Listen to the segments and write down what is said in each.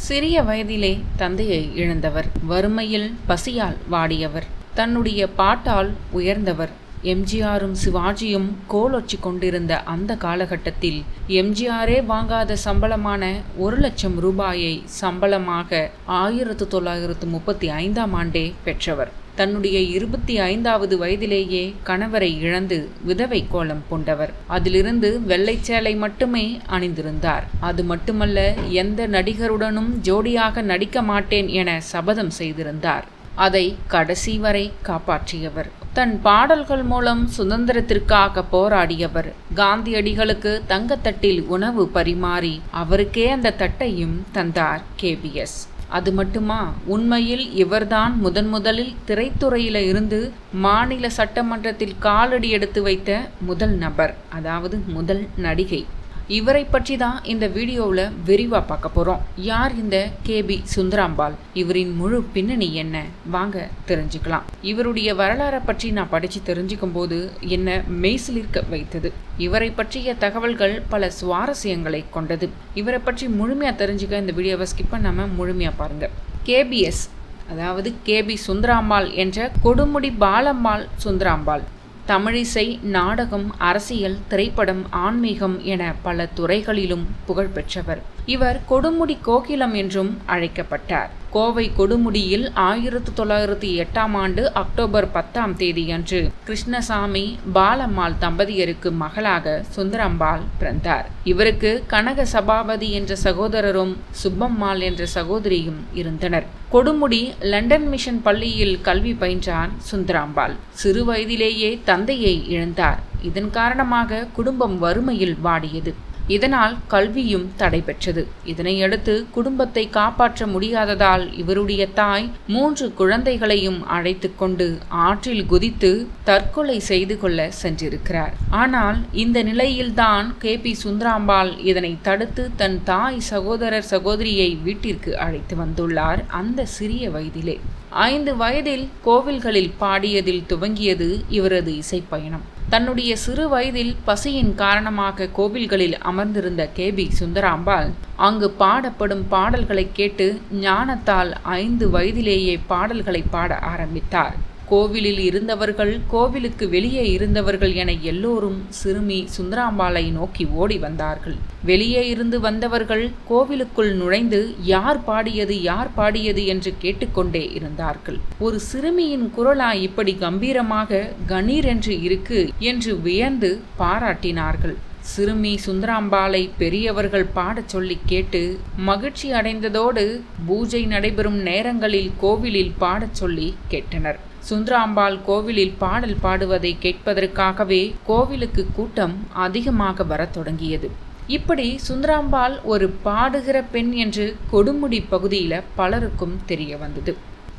சிறிய வயதிலே தந்தையை இழந்தவர், வறுமையில் பசியால் வாடியவர், தன்னுடைய பாட்டால் உயர்ந்தவர். எம்ஜிஆரும் சிவாஜியும் கோலொச்சி கொண்டிருந்த அந்த காலகட்டத்தில் எம்ஜிஆரே வாங்காத சம்பளமான 1,00,000 ரூபாயை சம்பளமாக 1935ஆம் ஆண்டே பெற்றவர். தன்னுடைய 25வது வயதிலேயே கணவரை இழந்து விதவை கோலம் பூண்டவர். அதிலிருந்து வெள்ளைச்சேலை மட்டுமே அணிந்திருந்தார். அது மட்டுமல்ல, எந்த நடிகருடனும் ஜோடியாக நடிக்க மாட்டேன் என சபதம் செய்திருந்தார். அதை கடைசி வரை காப்பாற்றியவர். தன் பாடல்கள் மூலம் சுதந்திரத்திற்காக போராடியவர். காந்தியடிகளுக்கு தங்கத்தட்டில் உணவு பரிமாறி அவருக்கே அந்த தட்டையும் தந்தார் கேபிஎஸ். அது மட்டுமா, உண்மையில் இவர்தான் முதலில் திரைத்துறையில இருந்து மாநில சட்டமன்றத்தில் காலடி எடுத்து வைத்த முதல் நபர், அதாவது முதல் நடிகை. இவரை பற்றி தான் இந்த வீடியோவில் விரிவாக பார்க்க போகிறோம். யார் இந்த கேபி சுந்தராம்பாள்? இவரின் முழு பின்னணி என்ன? வாங்க தெரிஞ்சுக்கலாம். இவருடைய வரலாறை பற்றி நான் படித்து தெரிஞ்சுக்கும் போது என்ன மெய்சிலிர்க்க வைத்தது. இவரை பற்றிய தகவல்கள் பல சுவாரஸ்யங்களை கொண்டது. இவரை பற்றி முழுமையாக தெரிஞ்சுக்க இந்த வீடியோவை ஸ்கிப் பண்ணாமல் முழுமையாக பாருங்கள். கேபிஎஸ், அதாவது கேபி சுந்தராம்பாள் என்ற கொடுமுடி பாலம்மாள் சுந்தராம்பாள் தமிழிசை, நாடகம், அரசியல், திரைப்படம், ஆன்மீகம் என பல துறைகளிலும் புகழ்பெற்றவர். இவர் கொடுமுடி கோகிலம் என்றும் அழைக்கப்பட்டார். கோவை கொடுமுடியில் 1908ஆம் ஆண்டு அக்டோபர் 10ஆம் தேதி அன்று கிருஷ்ணசாமி பாலம்மாள் தம்பதியருக்கு மகளாக சுந்தராம்பாள் பிறந்தார். இவருக்கு கனக சபாபதி என்ற சகோதரரும் சுப்பம்மாள் என்ற சகோதரியும் இருந்தனர். கொடுமுடி லண்டன் மிஷன் பள்ளியில் கல்வி பயின்றார் சுந்தராம்பாள். சிறு வயதிலேயே தந்தையை இழந்தார். இதன் காரணமாக குடும்பம் வறுமையில் வாடியது. இதனால் கல்வியும் தடைபெற்றது. இதனையடுத்து குடும்பத்தை காப்பாற்ற முடியாததால் இவருடைய தாய் 3 குழந்தைகளையும் அழைத்து கொண்டு ஆற்றில் குதித்து தற்கொலை செய்து கொள்ள சென்றிருக்கிறார். ஆனால் இந்த நிலையில்தான் கேபி சுந்தராம்பாள் இதனை தடுத்து தன் தாய், சகோதரர், சகோதரியை வீட்டிற்கு அழைத்து வந்துள்ளார். அந்த சிறிய வயதிலே 5 வயதில் கோவில்களில் பாடியதில் துவங்கியது இவரது இசைப்பயணம். தன்னுடைய சிறு வயதில் பசியின் காரணமாக கோவில்களில் அமர்ந்திருந்த கேபி சுந்தராம்பாள் அங்கு பாடப்படும் பாடல்களை கேட்டு ஞானத்தால் 5 வயதிலேயே பாடல்களை பாட ஆரம்பித்தார். கோவிலில் இருந்தவர்கள், கோவிலுக்கு வெளியே இருந்தவர்கள் என எல்லோரும் சிறுமி சுந்தராம்பாளை நோக்கி ஓடி வந்தார்கள். வெளியே இருந்து வந்தவர்கள் கோவிலுக்குள் நுழைந்து யார் பாடியது என்று கேட்டுக்கொண்டே இருந்தார்கள். ஒரு சிறுமியின் குரலா இப்படி கம்பீரமாக கணீர் என்று இருக்கு என்று வியந்து பாராட்டினார்கள். சிறுமி சுந்தராம்பாளை பெரியவர்கள் பாடச் சொல்லி கேட்டு மகிழ்ச்சி அடைந்ததோடு பூஜை நடைபெறும் நேரங்களில் கோவிலில் பாடச் சொல்லி கேட்டனர். சுந்தராம்பாள் கோவிலில் பாடல் பாடுவதை கேட்பதற்காகவே கோவிலுக்கு கூட்டம் அதிகமாக வரத் தொடங்கியது. இப்படி சுந்தராம்பாள் ஒரு பாடுகிற பெண் என்று கொடுமுடி பகுதியில் பலருக்கும் தெரிய வந்தது.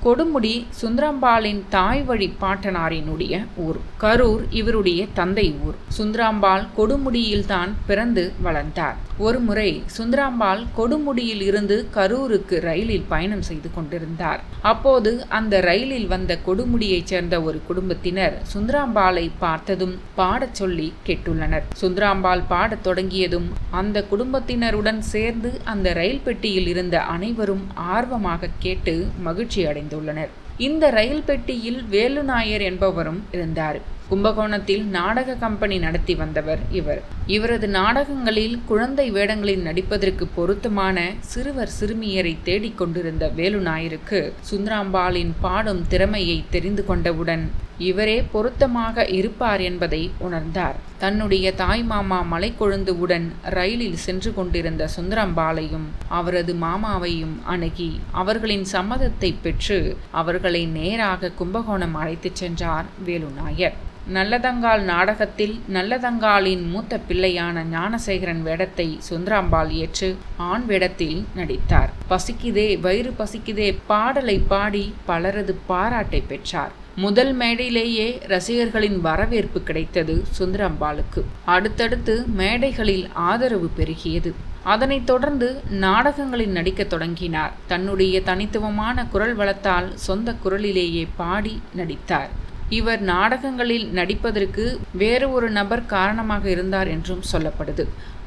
கொடுமுடி சுந்தராம்பாளின் தாய் வழி பாட்டனாரினுடைய ஊர். கரூர் இவருடைய தந்தை ஊர். சுந்தராம்பாள் கொடுமுடியில் தான் பிறந்து வளர்ந்தார். ஒரு முறை சுந்தராம்பாள் கொடுமுடியில் இருந்து கரூருக்கு ரயிலில் பயணம் செய்து கொண்டிருந்தார். அப்போது அந்த ரயிலில் வந்த கொடுமுடியைச் சேர்ந்த ஒரு குடும்பத்தினர் சுந்தராம்பாளை பார்த்ததும் பாடச் சொல்லி கேட்டுள்ளனர். சுந்தராம்பாள் பாடத் தொடங்கியதும் அந்த குடும்பத்தினருடன் சேர்ந்து அந்த ரயில் பெட்டியில் இருந்த அனைவரும் ஆர்வமாக கேட்டு மகிழ்ச்சி அடைந்துள்ளனர். இந்த ரயில் பெட்டியில் வேலுநாயர் என்பவரும் இருந்தார். கும்பகோணத்தில் நாடக கம்பெனி நடத்தி வந்தவர் இவர். இவரது நாடகங்களில் குழந்தை வேடங்களில் நடிப்பதற்கு பொருத்தமான சிறுவர் சிறுமியரை தேடிக்கொண்டிருந்த வேலுநாயருக்கு சுந்தராம்பாளின் பாடும் திறமையை தெரிந்து கொண்டவுடன் இவரே பொருத்தமாக இருப்பார் என்பதை உணர்ந்தார். தன்னுடைய தாய் மாமா மலைக்கொழுந்துவுடன் ரயிலில் சென்று கொண்டிருந்த சுந்தராம்பாளையும் அவரது மாமாவையும் அணுகி அவர்களின் சம்மதத்தை பெற்று அவர்களை நேராக கும்பகோணம் அழைத்துச் சென்றார் வேலுநாயர். நல்லதங்காள் நாடகத்தில் நல்லதங்காளின் மூத்த பிள்ளையான ஞானசேகரன் வேடத்தை சுந்தராம்பாள் ஏற்று ஆண் வேடத்தில் நடித்தார். பசிக்குதே வயிறு பசிக்குதே பாடலை பாடி பலரது பாராட்டை பெற்றார். முதல் மேடையிலேயே ரசிகர்களின் வரவேற்பு கிடைத்தது சுந்தராம்பாளுக்கு. அடுத்தடுத்து மேடைகளில் ஆதரவு பெருகியது. அதனைத் தொடர்ந்து நாடகங்களில் நடிக்க தொடங்கினார். தன்னுடைய தனித்துவமான குரல் வளத்தால் சொந்த குரலிலேயே பாடி நடித்தார். இவர் நாடகங்களில் நடிப்பதற்கு வேறு ஒரு நபர் காரணமாக இருந்தார் என்றும் சொல்லப்படுது.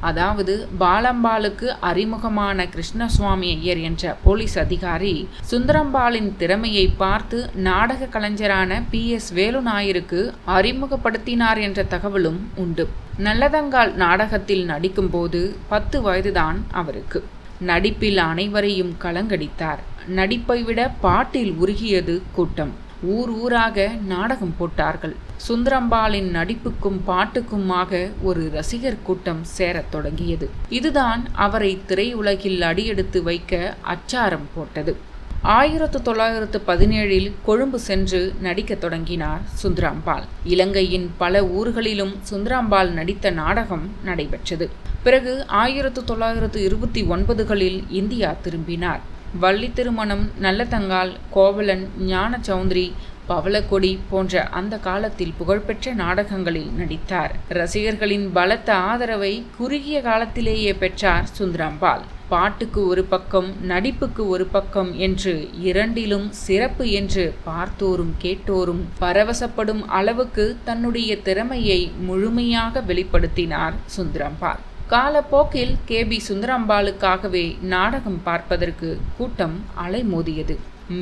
அதாவது பாலம்பாளுக்கு அறிமுகமான கிருஷ்ணசுவாமி ஐயர் என்ற போலீஸ் அதிகாரி சுந்தரம்பாளின் திறமையை பார்த்து நாடக கலைஞரான PS வேலு நாயருக்கு அறிமுகப்படுத்தினார் என்ற தகவலும் உண்டு. நல்லதங்காள் நாடகத்தில் நடிக்கும் போது 10 வயதுதான் அவருக்கு. நடிப்பில் அனைவரையும் கலங்கடித்தார். நடிப்பை விட பாட்டில் உருகியது கூட்டம். ஊர் ஊராக நாடகம் போட்டார்கள். சுந்தரம்பாளின் நடிப்புக்கும் பாட்டுக்குமாக ஒரு ரசிகர் கூட்டம் சேரத் தொடங்கியது. இதுதான் அவரை திரையுலகில் அடியெடுத்து வைக்க அச்சாரம் போட்டது. 1917 கொழும்பு சென்று நடிக்க தொடங்கினார் சுந்தரம்பாள். இலங்கையின் பல ஊர்களிலும் சுந்தரம்பாள் நடித்த நாடகம் நடைபெற்றது. பிறகு 1929களில் இந்தியா திரும்பினார். வள்ளி திருமணம், நல்லதங்காள், கோவலன், ஞானசௌந்தரி, பவளக்கொடி போன்ற அந்த காலத்தில் புகழ்பெற்ற நாடகங்களில் நடித்தார். ரசிகர்களின் பலத்த ஆதரவை குறுகிய காலத்திலேயே பெற்றார் சுந்தரம்பாள். பாட்டுக்கு ஒரு பக்கம், நடிப்புக்கு ஒரு பக்கம் என்று இரண்டிலும் சிறப்பு என்று பார்த்தோரும் கேட்டோரும் பரவசப்படும் அளவுக்கு தன்னுடைய திறமையை முழுமையாக வெளிப்படுத்தினார் சுந்தரம்பாள். காலப்போக்கில் KB சுந்தரம்பாளுக்காகவே நாடகம் பார்ப்பதற்கு கூட்டம் அலைமோதியது.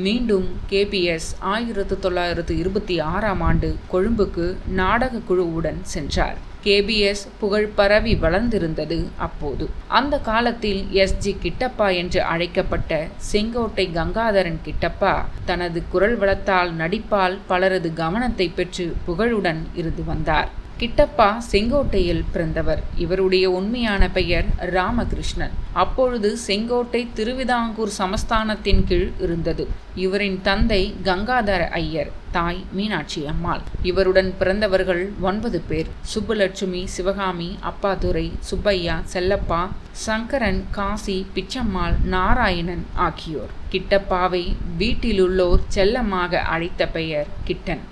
மீண்டும் KBS 1926ஆம் ஆண்டு கொழும்புக்கு நாடக குழுவுடன் சென்றார். KBS புகழ் பரவி வளர்ந்திருந்தது அப்போது. அந்த காலத்தில் SG கிட்டப்பா என்று அழைக்கப்பட்ட செங்கோட்டை கங்காதரன் கிட்டப்பா தனது குரல் வளத்தால், நடிப்பால் பலரது கவனத்தை பெற்று புகழுடன் இருந்து வந்தார். கிட்டப்பா செங்கோட்டையில் பிறந்தவர். இவருடைய உண்மையான பெயர் ராமகிருஷ்ணன். அப்பொழுது செங்கோட்டை திருவிதாங்கூர் சமஸ்தானத்தின் கீழ் இருந்தது. இவரின் தந்தை கங்காதர ஐயர், தாய் மீனாட்சி அம்மாள். இவருடன் பிறந்தவர்கள் 9 பேர். சுப்புலட்சுமி, சிவகாமி, அப்பாதுரை, சுப்பையா, செல்லப்பா, சங்கரன், காசி, பிச்சம்மாள், நாராயணன் ஆகியோர். கிட்டப்பாவை வீட்டிலுள்ளோர் செல்லமாக அழைத்த பெயர் கிட்டன்.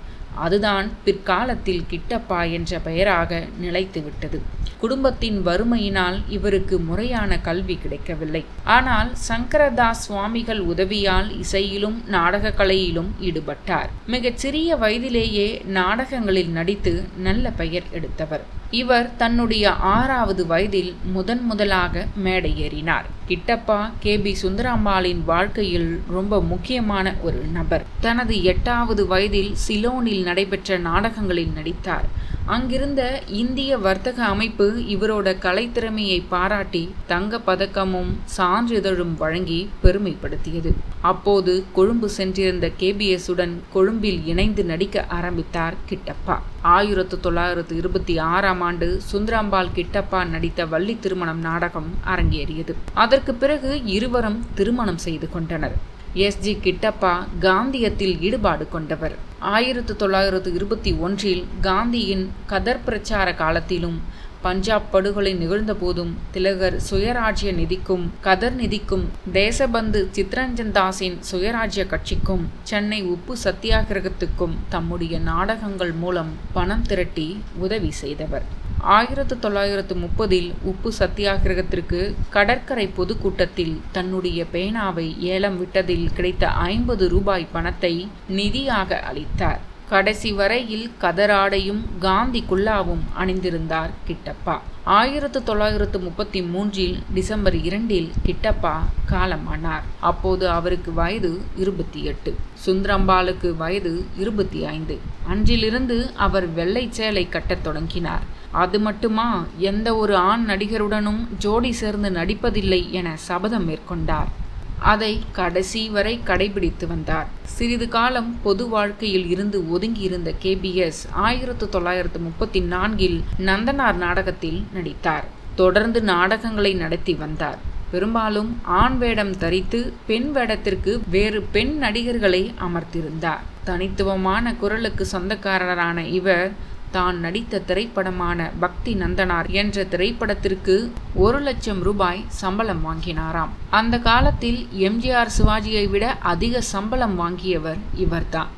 அதுதான் பிற்காலத்தில் கிட்டப்பா என்ற பெயராக நிலைத்துவிட்டது. குடும்பத்தின் வறுமையினால் இவருக்கு முறையான கல்வி கிடைக்கவில்லை. ஆனால் சங்கரதாஸ் சுவாமிகள் உதவியால் இசையிலும் நாடக கலையிலும் ஈடுபட்டார். மிகச் சிறிய வயதிலேயே நாடகங்களில் நடித்து நல்ல பெயர் எடுத்தவர். இவர் தன்னுடைய 6வது வயதில் முதலாக மேடை ஏறினார். கிட்டப்பா KB சுந்தரம்பாளின் வாழ்க்கையில் ரொம்ப முக்கியமான ஒரு நபர். தனது 8வது வயதில் சிலோனில் நடைபெற்ற நாடகங்களில் நடித்தார். அங்கிருந்த இந்திய வர்த்தக அமைப்பு இவரோட கலைத்திறமையை பாராட்டி தங்க பதக்கமும் சான்றிதழும் வழங்கி பெருமைப்படுத்தியது. அப்போது கொழும்பு சென்றிருந்த KBSுடன் கொழும்பில் இணைந்து நடிக்க ஆரம்பித்தார் கிட்டப்பா. 1926ஆம் ஆண்டு சுந்தரம்பாள் கிட்டப்பா நடித்த வள்ளி திருமணம் நாடகம் அரங்கேறியது. அதற்கு பிறகு இருவரும் திருமணம் செய்து கொண்டனர். SG கிட்டப்பா காந்தியத்தில் ஈடுபாடு கொண்டவர். 1921இல் காந்தியின் கதர் பிரச்சார காலத்திலும் பஞ்சாப் படுகொலை நிகழ்ந்த போதும் திலகர் சுயராஜ்ய நிதிக்கும், கதர் நிதிக்கும், தேசபந்து சித்ரஞ்சன் தாஸின் சுயராஜ்ய கட்சிக்கும், சென்னை உப்பு சத்தியாகிரகத்துக்கும் தம்முடைய நாடகங்கள் மூலம் பணம் திரட்டி உதவி செய்தவர். 1930இல் உப்பு சத்தியாகிரகத்திற்கு கடற்கரை பொதுக்கூட்டத்தில் தன்னுடைய பேனாவை ஏலம் விட்டதில் கிடைத்த 50 ரூபாய் பணத்தை நிதியாக அளித்தார். கடைசி வரையில் கதராடையும் காந்தி குல்லாவும் அணிந்திருந்தார் கிட்டப்பா. 1933இல் டிசம்பர் 2இல் கிட்டப்பா காலமானார். அப்போது அவருக்கு வயது 28, சுந்தரம்பாளுக்கு வயது 25. அன்றிலிருந்து அவர் வெள்ளை சேலை கட்டத் தொடங்கினார். அது மட்டுமா, எந்த ஒரு ஆண் நடிகருடனும் ஜோடி சேர்ந்து நடிப்பதில்லை என சபதம் மேற்கொண்டார். அதை கடைசி வரை கடைபிடித்து வந்தார். சிறிது காலம் பொது வாழ்க்கையில் இருந்து ஒதுங்கியிருந்த KBS 1934இல் நந்தனார் நாடகத்தில் நடித்தார். தொடர்ந்து நாடகங்களை நடத்தி வந்தார். பெரும்பாலும் ஆண் வேடம் தரித்து பெண் வேடத்திற்கு வேறு பெண் நடிகர்களை அமர்த்தியிருந்தார். தனித்துவமான குரலுக்கு சொந்தக்காரரான இவர் தான் நடித்த திரைப்படமான பக்தி நந்தனார் என்ற திரைப்படத்திற்கு 1 லட்சம் ரூபாய் சம்பளம் வாங்கினாராம். அந்த காலத்தில் MGR சிவாஜியை விட அதிக சம்பளம் வாங்கியவர் இவர்தான்.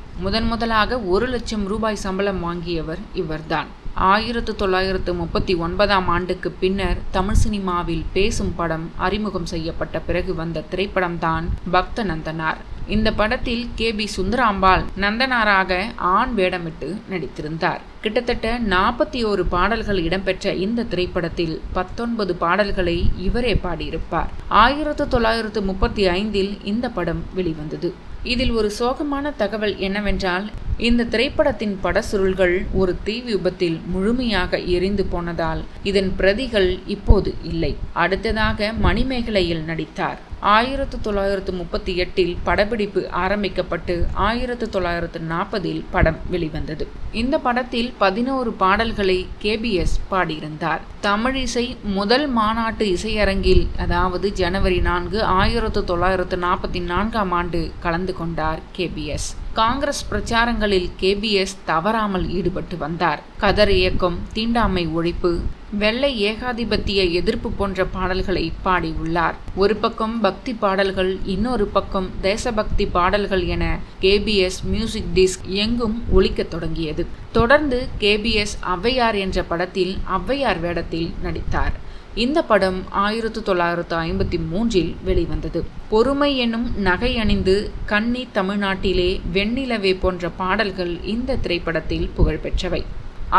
முதலாக 1 லட்சம் ரூபாய் சம்பளம் வாங்கியவர் இவர்தான். 1939ஆம் ஆண்டுக்கு பின்னர் தமிழ் சினிமாவில் பேசும் படம் அறிமுகம் செய்யப்பட்ட பிறகு வந்த திரைப்படம்தான் பக்த நந்தனார். இந்த படத்தில் கே.பி. சுந்தராம்பாள் நந்தனாராக ஆண் வேடமிட்டு நடித்திருந்தார். கிட்டத்தட்ட 41 பாடல்கள் இடம்பெற்ற இந்த திரைப்படத்தில் 19 பாடல்களை இவரே பாடியிருப்பார். 1935 இந்த படம் வெளிவந்தது. இதில் ஒரு சோகமான தகவல் என்னவென்றால், இந்த திரைப்படத்தின் படச்சுருள்கள் ஒரு தீ விபத்தில் முழுமையாக எரிந்து போனதால் இதன் பிரதிகள் இப்போது இல்லை. அடுத்ததாக மணிமேகலையில் நடித்தார். 1938 படப்பிடிப்பு ஆரம்பிக்கப்பட்டு 1940 படம் வெளிவந்தது. இந்த படத்தில் 11 பாடல்களை கே.பி.எஸ். பாடியிருந்தார். தமிழிசை முதல் மாநாட்டு இசையரங்கில், அதாவது ஜனவரி 4, 1944 கலந்து கொண்டார் கே.பி.எஸ். காங்கிரஸ் பிரச்சாரங்களில் கே.பி.எஸ். தவறாமல் ஈடுபட்டு வந்தார். கதர் இயக்கம், தீண்டாமை ஒழிப்பு, வெள்ளை ஏகாதிபத்திய எதிர்ப்பு போன்ற பாடல்களை பாடியுள்ளார். ஒரு பக்கம் பக்தி பாடல்கள், இன்னொரு பக்கம் தேசபக்தி பாடல்கள் என கே.பி.எஸ். மியூசிக் டிஸ்க் எங்கும் ஒலிக்கத் தொடங்கியது. தொடர்ந்து கே.பி.எஸ். ஔவையார் என்ற படத்தில் ஔவையார் வேடத்தில் நடித்தார். இந்த படம் 1953 வெளிவந்தது. பொறுமை என்னும் நகை அணிந்து, கன்னி தமிழ்நாட்டிலே, வெண்ணிலவே போன்ற பாடல்கள் இந்த திரைப்படத்தில் புகழ்பெற்றவை.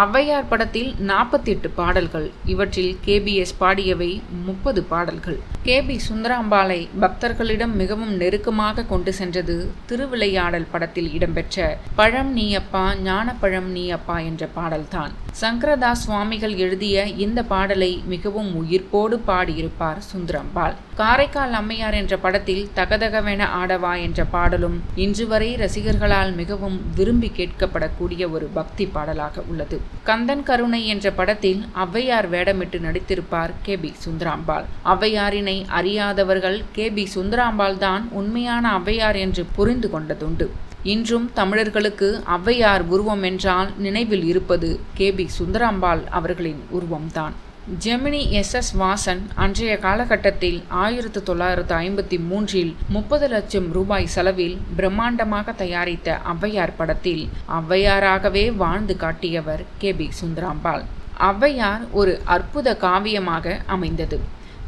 ஔவையார் படத்தில் 48 பாடல்கள், இவற்றில் கே.பி.எஸ். பாடியவை 30 பாடல்கள். கே.பி. சுந்தராம்பாளை பக்தர்களிடம் மிகவும் நெருக்கமாக கொண்டு சென்றது திருவிளையாடல் படத்தில் இடம்பெற்ற பழம் நீயப்பா ஞானப்பழம் நீயப்பா என்ற பாடல்தான். சங்கரதாஸ் சுவாமிகள் எழுதிய இந்த பாடலை மிகவும் உயிர்ப்போடு பாடியிருப்பார் சுந்தராம்பாள். காரைக்கால் அம்மையார் என்ற படத்தில் தகதகவென ஆடவா என்ற பாடலும் இன்று வரை ரசிகர்களால் மிகவும் விரும்பி கேட்கப்படக்கூடிய ஒரு பக்தி பாடலாக உள்ளது. கந்தன் கருணை என்ற படத்தில் ஔவையார் வேடமிட்டு நடித்திருப்பார் கே.பி. சுந்தராம்பாள். ஔவையாரினை அறியாதவர்கள் கே.பி. சுந்தராம்பாள் தான் உண்மையான ஔவையார் என்று புரிந்து கொண்டதுண்டு. இன்றும் தமிழர்களுக்கு ஔவையார் உருவம் என்றால் நினைவில் இருப்பது கே.பி. சுந்தராம்பாள் அவர்களின் உருவம்தான். ஜெமினி எஸ்.எஸ். வாசன் அன்றைய காலகட்டத்தில் 1953 30 லட்சம் ரூபாய் செலவில் பிரம்மாண்டமாக தயாரித்த ஔவையார் படத்தில் ஔவையாராகவே வாழ்ந்து காட்டியவர் கே.பி. சுந்தராம்பாள். ஔவையார் ஒரு அற்புத காவியமாக அமைந்தது.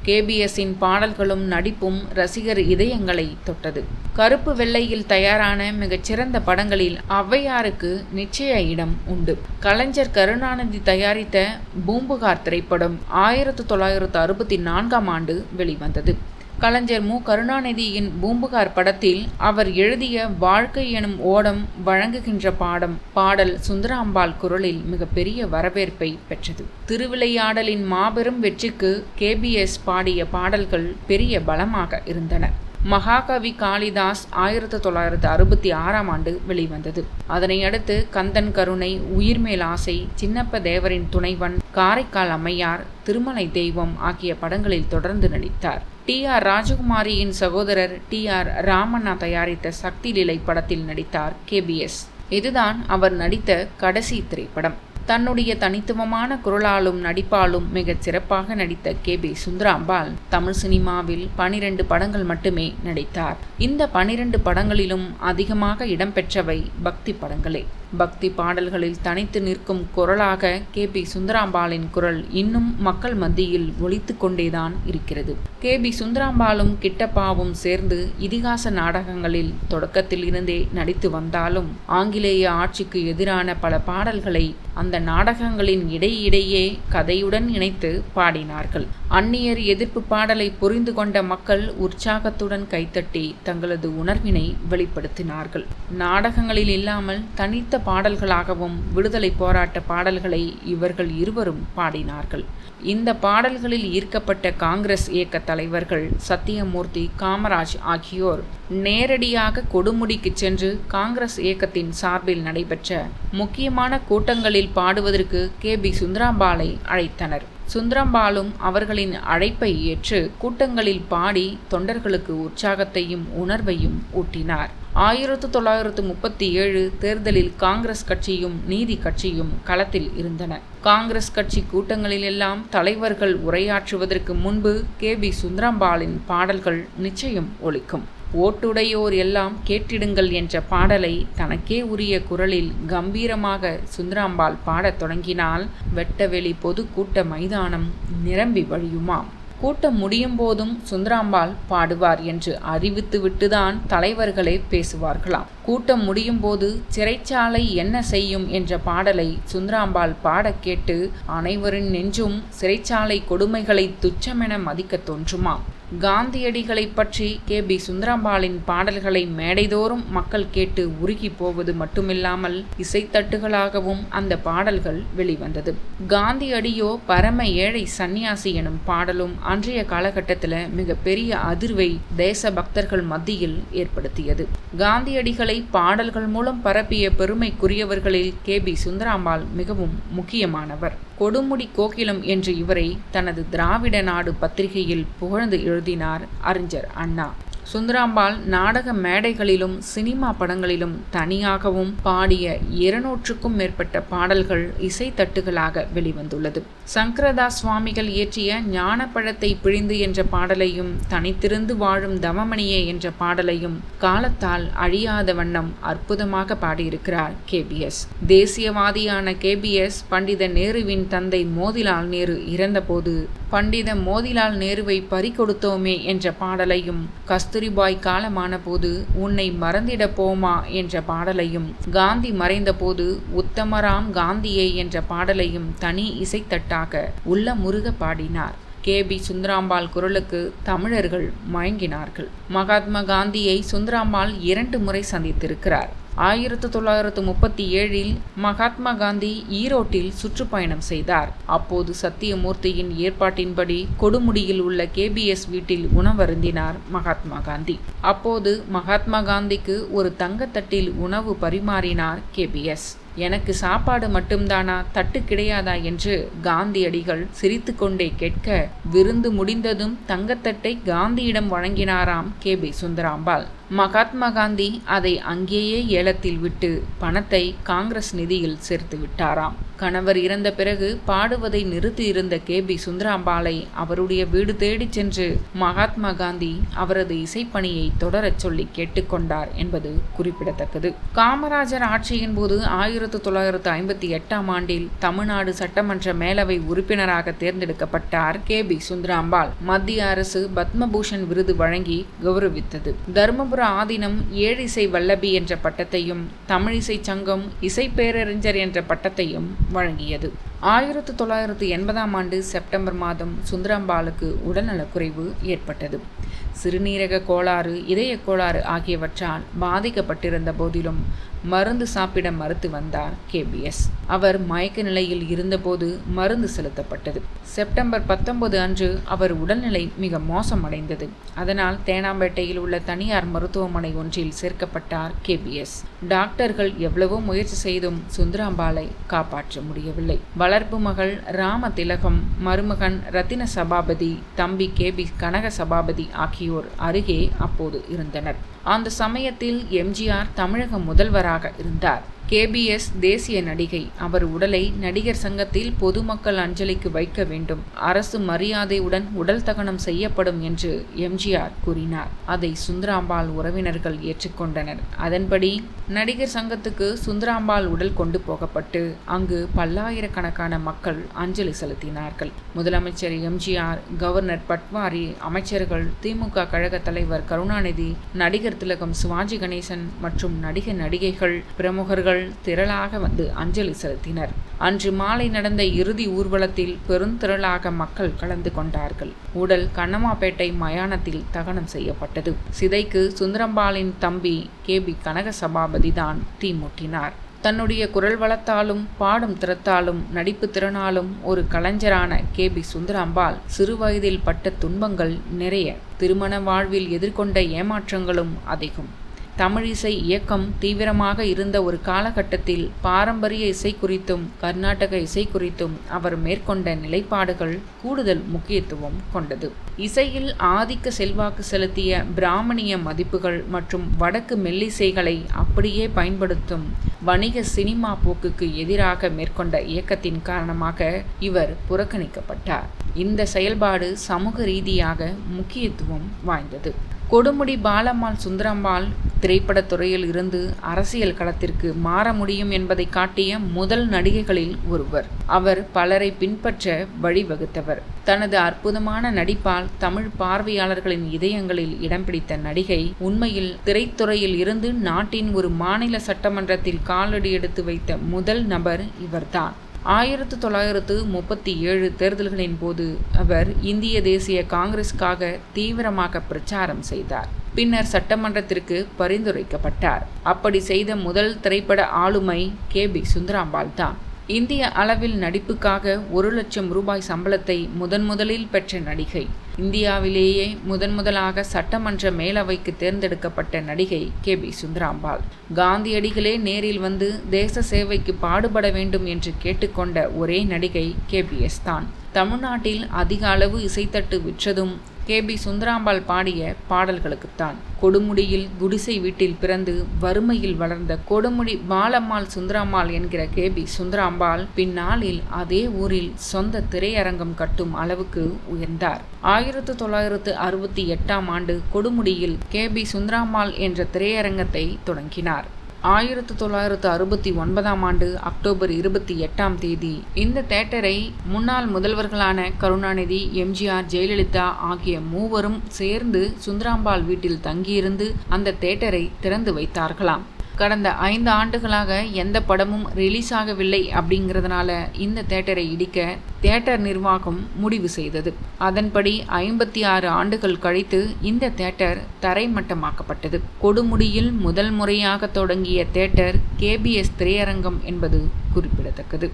கே.பி.எஸ்.இன் பாடல்களும் நடிப்பும் ரசிகர் இதயங்களை தொட்டது. கருப்பு வெள்ளையில் தயாரான மிகச்சிறந்த படங்களில் ஔவையாருக்கு நிச்சய இடம் உண்டு. கலைஞர் கருணாநிதி தயாரித்த பூம்புகார் திரைப்படம் 1964 வெளிவந்தது. கலைஞர் மு. கருணாநிதியின் பூம்புகார் படத்தில் அவர் எழுதிய வாழ்க்கை எனும் ஓடம் வழங்குகின்ற பாடல் சுந்தராம்பாள் குரலில் மிகப்பெரிய வரவேற்பை பெற்றது. திருவிளையாடலின் மாபெரும் வெற்றிக்கு கே.பி.எஸ். பாடிய பாடல்கள் பெரிய பலமாக இருந்தன. மகாகவி காளிதாஸ் 1966 வெளிவந்தது. அதனையடுத்து கந்தன் கருணை, உயிர்மேல் ஆசை, சின்னப்ப தேவரின் துணைவன், காரைக்கால் அம்மையார், திருமலை தெய்வம் ஆகிய படங்களில் தொடர்ந்து நடித்தார். டி.ஆர். ராஜகுமாரியின் சகோதரர் டி.ஆர். ராமண்ணா தயாரித்த சக்தி லீலை படத்தில் நடித்தார் கே.பி.எஸ். இதுதான் அவர் நடித்த கடைசி திரைப்படம். தன்னுடைய தனித்துவமான குரலாலும் நடிப்பாலும் மிகச் சிறப்பாக நடித்த கே.பி. சுந்தராம்பாள் தமிழ் சினிமாவில் 12 படங்கள் மட்டுமே நடித்தார். இந்த 12 படங்களிலும் அதிகமாக இடம்பெற்றவை பக்தி படங்களே. பக்தி பாடல்களில் தனித்து நிற்கும் குரலாக கே.பி. சுந்தராம்பாளின் குரல் இன்னும் மக்கள் மத்தியில் ஒலித்து கொண்டேதான் இருக்கிறது. கே.பி. சுந்தராம்பாளும் கிட்டப்பாவும் சேர்ந்து இதிகாச நாடகங்களில் தொடக்கத்தில் இருந்தே நடித்து வந்தாலும் ஆங்கிலேய ஆட்சிக்கு எதிரான பல பாடல்களை அந்த நாடகங்களின் இடையிடையே கதையுடன் இணைத்து பாடினார்கள். அந்நியர் எதிர்ப்பு பாடலை புரிந்து கொண்ட மக்கள் உற்சாகத்துடன் கைத்தட்டி தங்களது உணர்வினை வெளிப்படுத்தினார்கள். நாடகங்களில் இல்லாமல் தனித்த பாடல்களாகவும் விடுதலை போராட்ட பாடல்களை இவர்கள் இருவரும் பாடினார்கள். இந்த பாடல்களில் ஈர்க்கப்பட்ட காங்கிரஸ் இயக்க தலைவர்கள் சத்தியமூர்த்தி, காமராஜ் ஆகியோர் நேரடியாக கொடுமுடிக்கு சென்று காங்கிரஸ் இயக்கத்தின் சார்பில் நடைபெற்ற முக்கியமான கூட்டங்களில் பாடுவதற்கு கே.பி. சுந்தராம்பாளை அழைத்தனர். சுந்தராம்பாளும் அவர்களின் அழைப்பை ஏற்று கூட்டங்களில் பாடி தொண்டர்களுக்கு உற்சாகத்தையும் உணர்வையும் ஊட்டினார். 1937 தேர்தலில் காங்கிரஸ் கட்சியும் நீதி கட்சியும் களத்தில் இருந்தன. காங்கிரஸ் கட்சி கூட்டங்களிலெல்லாம் தலைவர்கள் உரையாற்றுவதற்கு முன்பு கே.பி. சுந்தராம்பாளின் பாடல்கள் நிச்சயம் ஒலிக்கும். ஓட்டுடையோர் எல்லாம் கேட்டிடுங்கள் என்ற பாடலை தனக்கே உரிய குரலில் கம்பீரமாக சுந்தராம்பாள் பாடத் தொடங்கினால் வெட்டவெளி பொது கூட்ட மைதானம் நிரம்பி வழியுமாம். கூட்டம் முடியும் போதும் சுந்தராம்பாள் பாடுவார் என்று அறிவித்துவிட்டுதான் தலைவர்களே பேசுவார்களாம். கூட்டம் முடியும் போது சிறைச்சாலை என்ன செய்யும் என்ற பாடலை சுந்தராம்பாள் பாடக் கேட்டு அனைவரின் நெஞ்சும் சிறைச்சாலை கொடுமைகளை துச்சமென மதிக்க தோன்றுமாம். காந்தியடிகளை பற்றி கே.பி. சுந்தராம்பாளின் பாடல்களை மேடைதோறும் மக்கள் கேட்டு உருகி போவது மட்டுமில்லாமல் இசைத்தட்டுகளாகவும் அந்த பாடல்கள் வெளிவந்தது. காந்தியடியோ பரம ஏழை சந்நியாசி எனும் பாடலும் அன்றைய காலகட்டத்தில் மிக பெரிய அதிர்வை தேச பக்தர்கள் மத்தியில் ஏற்படுத்தியது. காந்தியடிகளை பாடல்கள் மூலம் பரப்பிய பெருமைக்குரியவர்களில் கே.பி. சுந்தராம்பாள் மிகவும் முக்கியமானவர். கொடுமுடி கோகிலம் என்று இவரை தனது திராவிட நாடு பத்திரிகையில் புகழ்ந்து எழுதினார் அறிஞர் அண்ணா. சுந்தராம்பாள் நாடக மேடைகளிலும் சினிமா படங்களிலும் தனியாகவும் பாடிய 200க்கும் மேற்பட்ட பாடல்கள் இசைத்தட்டுகளாக வெளிவந்துள்ளது. சங்கரதாஸ் சுவாமிகள் இயற்றிய ஞானப்பழத்தை பிழிந்து என்ற பாடலையும் தனித்திருந்து வாழும் தவமணியே என்ற பாடலையும் காலத்தால் அழியாத வண்ணம் அற்புதமாக பாடியிருக்கிறார் கே.பி.எஸ். தேசியவாதியான கே.பி.எஸ். பண்டித நேருவின் தந்தை மோதிலால் நேரு இறந்தபோது பண்டித மோதிலால் நேருவை பறிகொடுத்தோமே என்ற பாடலையும், கஸ்தூரிபாய் காலமான போது உன்னை மறந்திட போமா என்ற பாடலையும், காந்தி மறைந்த போது உத்தமராம் காந்தியே என்ற பாடலையும் தனி இசைத்தட்டாக உள்ள முருக பாடினார். கே.பி. சுந்தராம்பாள் குரலுக்கு தமிழர்கள் மயங்கினார்கள். மகாத்மா காந்தியை சுந்தராம்பாள் 2 முறை சந்தித்திருக்கிறார். 1937 மகாத்மா காந்தி ஈரோட்டில் சுற்றுப்பயணம் செய்தார். அப்போது சத்தியமூர்த்தியின் ஏற்பாட்டின்படி கொடுமுடியில் உள்ள கே.பி.எஸ். வீட்டில் உணவருந்தினார் மகாத்மா காந்தி. அப்போது மகாத்மா காந்திக்கு ஒரு தங்கத்தட்டில் உணவு பரிமாறினார் கே.பி.எஸ். எனக்கு சாப்பாடு மட்டும்தானா, தட்டு கிடையாதா என்று காந்தியடிகள் சிரித்து கொண்டே கேட்க, விருந்து முடிந்ததும் தங்கத்தட்டை காந்தியிடம் வழங்கினாராம் கே.பி. சுந்தராம்பாள். மகாத்மா காந்தி அதை அங்கேயே ஏலத்தில் விட்டு பணத்தை காங்கிரஸ் நிதியில் சேர்த்து விட்டாராம். கணவர் இறந்த பிறகு பாடுவதை நிறுத்தியிருந்த கே.பி. சுந்தராம்பாளை அவருடைய வீடு தேடிச் சென்று மகாத்மா காந்தி அவரது இசைப்பணியை தொடரச் சொல்லி கேட்டுக்கொண்டார் என்பது குறிப்பிடத்தக்கது. காமராஜர் ஆட்சியின் போது 1958ஆம் ஆண்டில் தமிழ்நாடு சட்டமன்ற மேலவை உறுப்பினராக தேர்ந்தெடுக்கப்பட்டார் கே.பி. சுந்தராம்பாள். மத்திய அரசு பத்மபூஷன் விருது வழங்கி கௌரவித்தது. தர்மபுர ஆதீனம் ஏழிசை வல்லபி என்ற பட்டத்தையும், தமிழிசை சங்கம் இசைப்பேரறிஞர் என்ற பட்டத்தையும் வழங்கியது. 1980ஆம் ஆண்டு செப்டம்பர் மாதம் சுந்தராம்பாளுக்கு உடல்நலக்குறைவு ஏற்பட்டது. சிறுநீரக கோளாறு, இதய கோளாறு ஆகியவற்றால் பாதிக்கப்பட்டிருந்த போதிலும் மருந்து சாப்பிட மறுத்து வந்தார் கே.பி.எஸ். அவர் மயக்க நிலையில் இருந்தபோது மருந்து செலுத்தப்பட்டது. செப்டம்பர் 19 அன்று அவர் உடல்நிலை மிக மோசமடைந்தது. அதனால் தேனாம்பேட்டையில் உள்ள தனியார் மருத்துவமனை ஒன்றில் சேர்க்கப்பட்டார் கே.பி.எஸ். டாக்டர்கள் எவ்வளவோ முயற்சி செய்தும் சுந்தராம்பாளை காப்பாற்ற முடியவில்லை. வளர்ப்பு மகள் ராம திலகம், மருமகன் ரத்தின சபாபதி, தம்பி கே.பி. கனக சபாபதி ஆகியோர் அருகே அப்போது இருந்தனர். அந்த சமயத்தில் எம்.ஜி.ஆர். தமிழக முதல்வராக இருந்தார். கே.பி.எஸ். தேசிய நடிகை. அவர் உடலை நடிகர் சங்கத்தில் பொதுமக்கள் அஞ்சலிக்கு வைக்க வேண்டும். அரசு மரியாதையுடன் உடல் தகனம் செய்யப்படும் என்று எம்.ஜி.ஆர். கூறினார். அதை சுந்தராம்பாள் உறவினர்கள் ஏற்றுக்கொண்டனர். அதன்படி நடிகர் சங்கத்துக்கு சுந்தராம்பாள் உடல் கொண்டு போகப்பட்டு அங்கு பல்லாயிரக்கணக்கான மக்கள் அஞ்சலி செலுத்தினார்கள். முதலமைச்சர் எம்.ஜி.ஆர்., கவர்னர் பட்வாரி, அமைச்சர்கள், திமுக கழக தலைவர் கருணாநிதி, நடிகர் திலகம் சிவாஜி கணேசன் மற்றும் நடிகர் நடிகைகள், பிரமுகர்கள் திரளாக வந்து அஞ்சலி செலுத்தினர். அன்று மாலை நடந்த இறுதி ஊர்வலத்தில் பெருந்திரளாக மக்கள் கலந்து கொண்டார்கள். உடல் கண்ணமாப்பேட்டை மயானத்தில் தகனம் செய்யப்பட்டது. சிதைக்கு சுந்தராம்பாளின் தம்பி கே.பி. கனக சபாபதி தான் தீ மூட்டினார். தன்னுடைய குரல் வளத்தாலும் பாடும் திறத்தாலும் நடிப்பு திறனாலும் ஒரு கலைஞரான கே.பி. சுந்தராம்பாள் சிறுவயதில் பட்ட துன்பங்கள் நிறைய. திருமண வாழ்வில் எதிர்கொண்ட ஏமாற்றங்களும் அதிகம். தமிழிசை இயக்கம் தீவிரமாக இருந்த ஒரு காலகட்டத்தில் பாரம்பரிய இசை குறித்தும் கர்நாடக இசை குறித்தும் அவர் மேற்கொண்ட நிலைப்பாடுகள் கூடுதல் முக்கியத்துவம் கொண்டது. இசையில் ஆதிக்க செல்வாக்கு செலுத்திய பிராமணிய மதிப்புகள் மற்றும் வடக்கு மெல்லிசைகளை அப்படியே பயன்படுத்தும் வணிக சினிமா போக்குக்கு எதிராக மேற்கொண்ட இயக்கத்தின் காரணமாக இவர் புறக்கணிக்கப்பட்டார். இந்த செயல்பாடு சமூக ரீதியாக முக்கியத்துவம் வாய்ந்தது. கொடுமுடி பாலம்மாள் சுந்தராம்பாள் திரைப்படத் துறையில் இருந்து அரசியல் களத்திற்கு மாற முடியும் என்பதை காட்டிய முதல் நடிகைகளில் ஒருவர். அவர் பலரை பின்பற்ற வழிவகுத்தவர். தனது அற்புதமான நடிப்பால் தமிழ் பார்வையாளர்களின் இதயங்களில் இடம் பிடித்த நடிகை உண்மையில் திரைத்துறையில் இருந்து நாட்டின் ஒரு மாநில சட்டமன்றத்தில் காலடி எடுத்து வைத்த முதல் நபர் இவர்தான். 1937 தேர்தல்களின் போது அவர் இந்திய தேசிய காங்கிரஸுக்காக தீவிரமாக பிரச்சாரம் செய்தார். பின்னர் சட்டமன்றத்திற்கு பரிந்துரைக்கப்பட்டார். அப்படி செய்த முதல் திரைப்பட ஆளுமை KB சுந்தராம்பாள் தான். இந்திய அளவில் நடிப்புக்காக 1 லட்சம் ரூபாய் சம்பளத்தை முதலில் பெற்ற நடிகை. இந்தியாவிலேயே முதலாக சட்டமன்ற மேலவைக்கு தேர்ந்தெடுக்கப்பட்ட நடிகை KB சுந்தராம்பாள். காந்தியடிகளே நேரில் வந்து தேச சேவைக்கு பாடுபட வேண்டும் என்று கேட்டுக்கொண்ட ஒரே நடிகை KBS தான். தமிழ்நாட்டில் அதிக அளவு இசைத்தட்டு விற்றதும் KB சுந்தராம்பாள் பாடிய பாடல்களுக்குத்தான். கொடுமுடியில் குடிசை வீட்டில் பிறந்து வறுமையில் வளர்ந்த கொடுமுடி பாலம்மாள் சுந்தராம்பாள் என்கிற KB சுந்தராம்பாள் பின்னாளில் அதே ஊரில் சொந்த திரையரங்கம் கட்டும் அளவுக்கு உயர்ந்தார். 1968ஆம் ஆண்டு கொடுமுடியில் KB சுந்தராம்பாள் என்ற திரையரங்கத்தை தொடங்கினார். 1969ஆம் ஆண்டு அக்டோபர் 28ஆம் தேதி இந்த தியேட்டரை முன்னாள் முதல்வர்களான கருணாநிதி, MGR, ஜெயலலிதா ஆகிய மூவரும் சேர்ந்து சுந்தராம்பாள் வீட்டில் தங்கியிருந்து அந்த தியேட்டரை திறந்து வைத்தார்களாம். கடந்த 5 ஆண்டுகளாக எந்த படமும் ரிலீஸ் ஆகவில்லை அப்படிங்கிறதுனால இந்த தியேட்டரை இடிக்க தியேட்டர் நிர்வாகம் முடிவு செய்தது. அதன்படி 56 ஆண்டுகள் கழித்து இந்த தியேட்டர் தரைமட்டமாக்கப்பட்டது. கொடுமுடியில் முதல் முறையாக தொடங்கிய தியேட்டர் KBS திரையரங்கம் என்பது குறிப்பிடத்தக்கது.